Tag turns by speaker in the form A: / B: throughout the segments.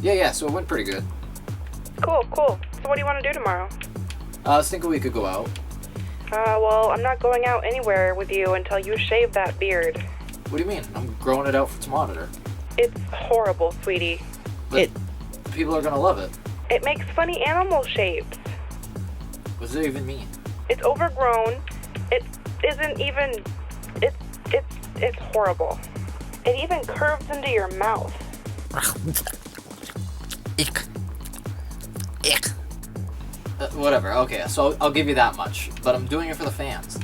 A: Yeah, so it went pretty good.
B: Cool. So what do you want to do tomorrow?
A: I was thinking we could go out.
B: Well, I'm not going out anywhere with you until you shave that beard.
A: What do you mean? I'm growing it out for its monitor.
B: It's horrible, sweetie.
A: But people are gonna love it.
B: It makes funny animal shapes.
A: What does it even mean?
B: It's overgrown. It isn't even... It's horrible. It even curves into your mouth.
A: Ick. Whatever, okay, so I'll give you that much. But I'm doing it for the fans.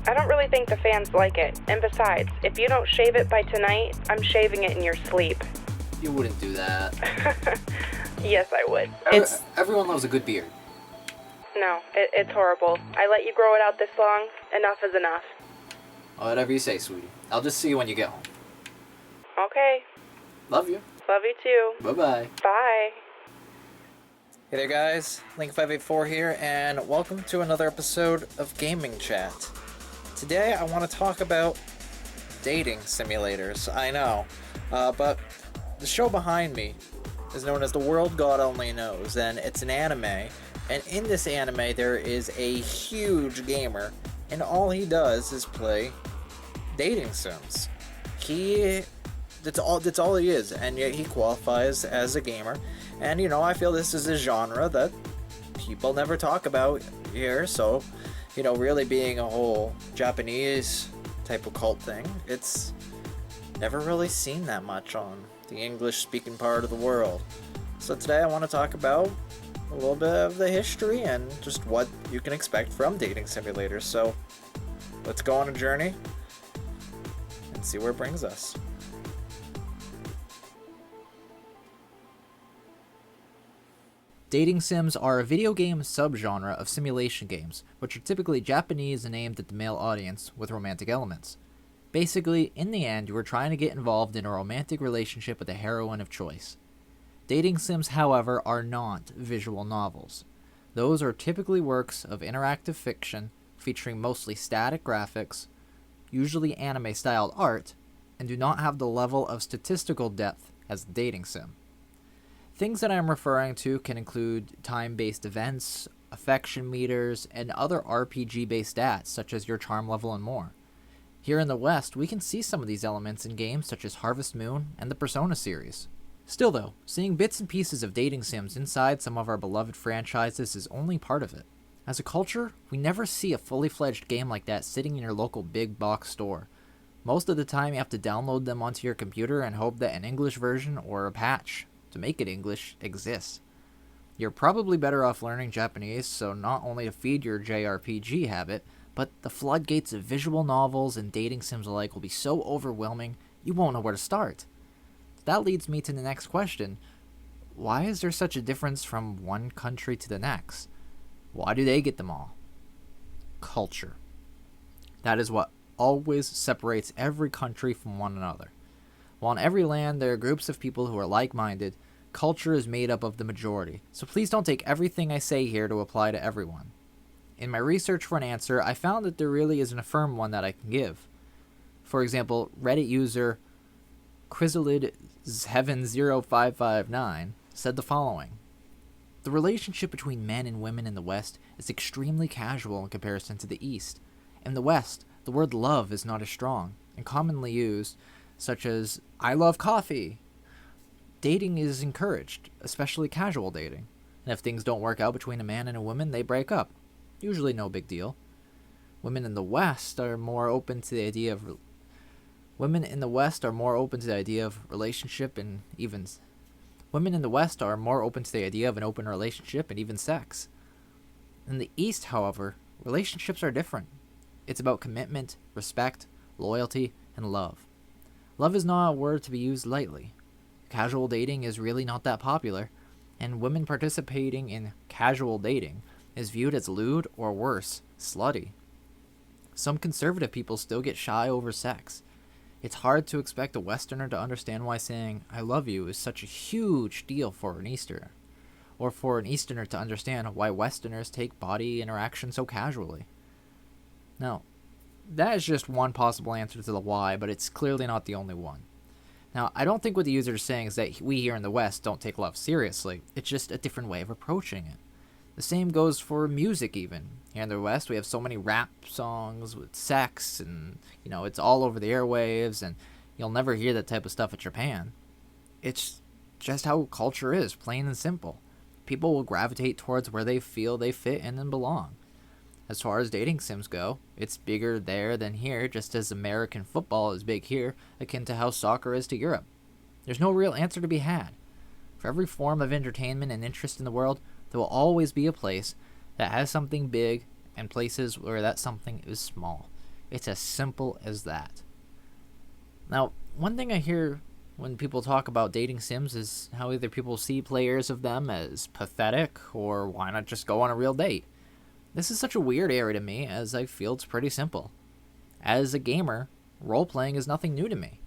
B: I don't really think the fans like it. And besides, if you don't shave it by tonight, I'm shaving it in your sleep.
A: You wouldn't do that.
B: Yes, I would.
A: Everyone loves a good beard.
B: No, it's horrible. I let you grow it out this long. Enough is enough.
A: Whatever you say, sweetie. I'll just see you when you get home.
B: Okay.
A: Love you.
B: Love you too.
A: Bye-bye.
B: Bye.
A: Hey there guys, Link584 here, and welcome to another episode of Gaming Chat. Today I want to talk about dating simulators. I know, but the show behind me is known as The World God Only Knows, and it's an anime, and in this anime there is a huge gamer, and all he does is play dating sims. That's all he is, and yet he qualifies as a gamer. And I feel this is a genre that people never talk about here, so really being a whole Japanese type of cult thing, it's never really seen that much on the English speaking part of the world. So today I want to talk about a little bit of the history and just what you can expect from dating simulators. So let's go on a journey and see where it brings us. Dating sims are a video game subgenre of simulation games, which are typically Japanese and aimed at the male audience with romantic elements. Basically, in the end, you are trying to get involved in a romantic relationship with a heroine of choice. Dating sims, however, are not visual novels. Those are typically works of interactive fiction featuring mostly static graphics, usually anime-styled art, and do not have the level of statistical depth as the dating sim. Things that I'm referring to can include time-based events, affection meters, and other RPG-based stats such as your charm level and more. Here in the West, we can see some of these elements in games such as Harvest Moon and the Persona series. Still though, seeing bits and pieces of dating sims inside some of our beloved franchises is only part of it. As a culture, we never see a fully fledged game like that sitting in your local big box store. Most of the time you have to download them onto your computer and hope that an English version or a patch to make it English exists. You're probably better off learning Japanese, so not only to feed your JRPG habit, but the floodgates of visual novels and dating sims alike will be so overwhelming you won't know where to start. That leads me to the next question. Why is there such a difference from one country to the next? Why do they get them all? Culture. That is what always separates every country from one another. While in every land there are groups of people who are like-minded, culture is made up of the majority, so please don't take everything I say here to apply to everyone. In my research for an answer, I found that there really isn't a firm one that I can give. For example, Reddit user Chrysalid70559 said the following. The relationship between men and women in the West is extremely casual in comparison to the East. In the West, the word love is not as strong, and commonly used, such as, I love coffee. Dating is encouraged, especially casual dating. And if things don't work out between a man and a woman, they break up. Usually no big deal. Women in the West are more open to the idea of relationship and even Women in the West are more open to the idea of an open relationship and even sex. In the East, however, relationships are different. It's about commitment, respect, loyalty, and love. Love is not a word to be used lightly. Casual dating is really not that popular, and women participating in casual dating is viewed as lewd or worse, slutty. Some conservative people still get shy over sex. It's hard to expect a Westerner to understand why saying, I love you is such a huge deal for an Easterner, or for an Easterner to understand why Westerners take body interaction so casually. Now, that is just one possible answer to the why, but it's clearly not the only one. Now, I don't think what the user is saying is that we here in the West don't take love seriously. It's just a different way of approaching it. The same goes for music even. Here in the West, we have so many rap songs with sex and, it's all over the airwaves, and you'll never hear that type of stuff in Japan. It's just how culture is, plain and simple. People will gravitate towards where they feel they fit in and belong. As far as dating sims go, it's bigger there than here, just as American football is big here, akin to how soccer is to Europe. There's no real answer to be had. For every form of entertainment and interest in the world, there will always be a place that has something big and places where that something is small. It's as simple as that. Now, one thing I hear when people talk about dating sims is how either people see players of them as pathetic, or why not just go on a real date? This is such a weird area to me, as I feel it's pretty simple. As a gamer, role-playing is nothing new to me.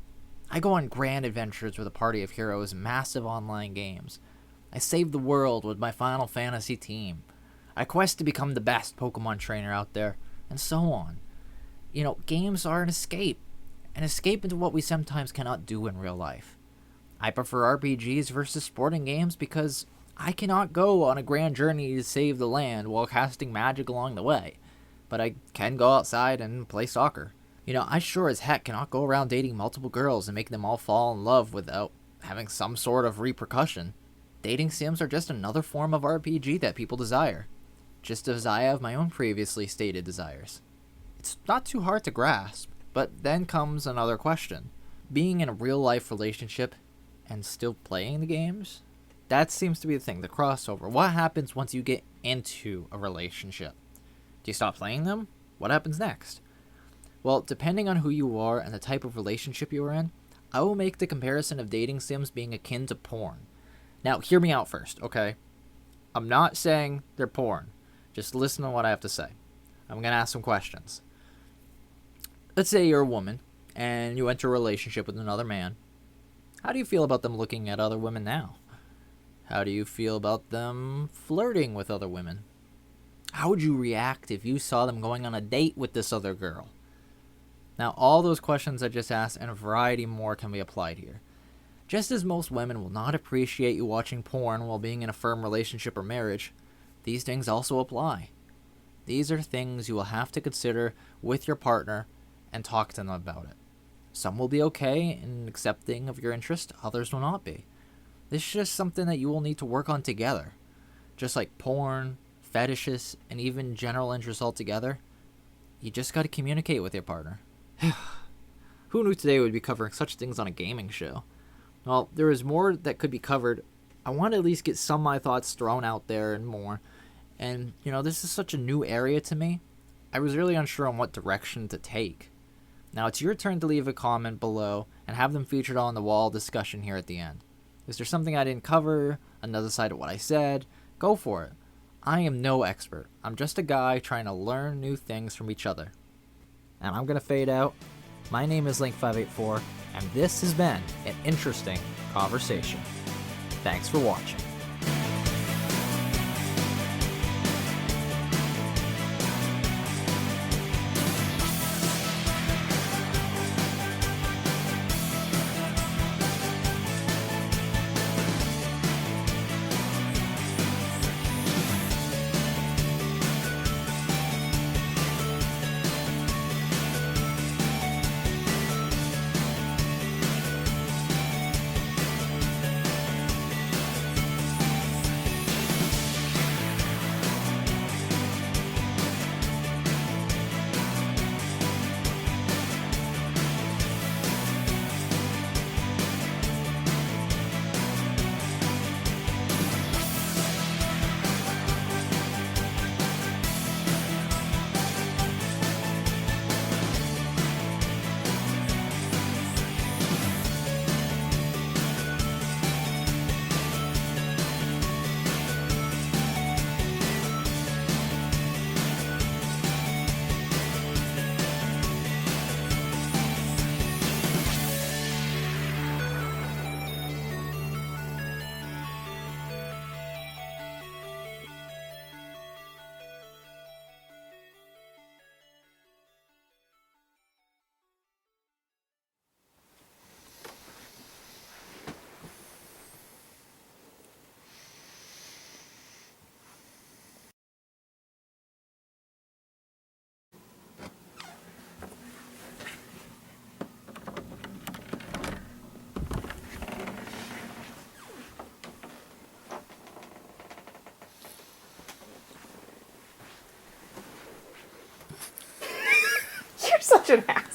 A: I go on grand adventures with a party of heroes in massive online games. I save the world with my Final Fantasy team. I quest to become the best Pokemon trainer out there, and so on. Games are an escape into what we sometimes cannot do in real life. I prefer RPGs versus sporting games because I cannot go on a grand journey to save the land while casting magic along the way, but I can go outside and play soccer. I sure as heck cannot go around dating multiple girls and make them all fall in love without having some sort of repercussion. Dating sims are just another form of RPG that people desire, just as I have my own previously stated desires. It's not too hard to grasp, but then comes another question. Being in a real-life relationship and still playing the games? That seems to be the thing, the crossover. What happens once you get into a relationship? Do you stop playing them? What happens next? Well, depending on who you are and the type of relationship you are in, I will make the comparison of dating sims being akin to porn. Now, hear me out first, okay? I'm not saying they're porn. Just listen to what I have to say. I'm going to ask some questions. Let's say you're a woman, and you enter a relationship with another man. How do you feel about them looking at other women now? How do you feel about them flirting with other women? How would you react if you saw them going on a date with this other girl? Now, all those questions I just asked and a variety more can be applied here. Just as most women will not appreciate you watching porn while being in a firm relationship or marriage, these things also apply. These are things you will have to consider with your partner and talk to them about it. Some will be okay in accepting of your interest, others will not be. This is just something that you will need to work on together. Just like porn, fetishes, and even general interests altogether, you just gotta communicate with your partner. Who knew today would be covering such things on a gaming show? Well, there is more that could be covered. I want to at least get some of my thoughts thrown out there and more. And, this is such a new area to me. I was really unsure on what direction to take. Now, it's your turn to leave a comment below and have them featured on the wall discussion here at the end. Is there something I didn't cover? Another side of what I said? Go for it. I am no expert. I'm just a guy trying to learn new things from each other. And I'm going to fade out. My name is Link584, and this has been an interesting conversation. Thanks for watching.
C: such an ass.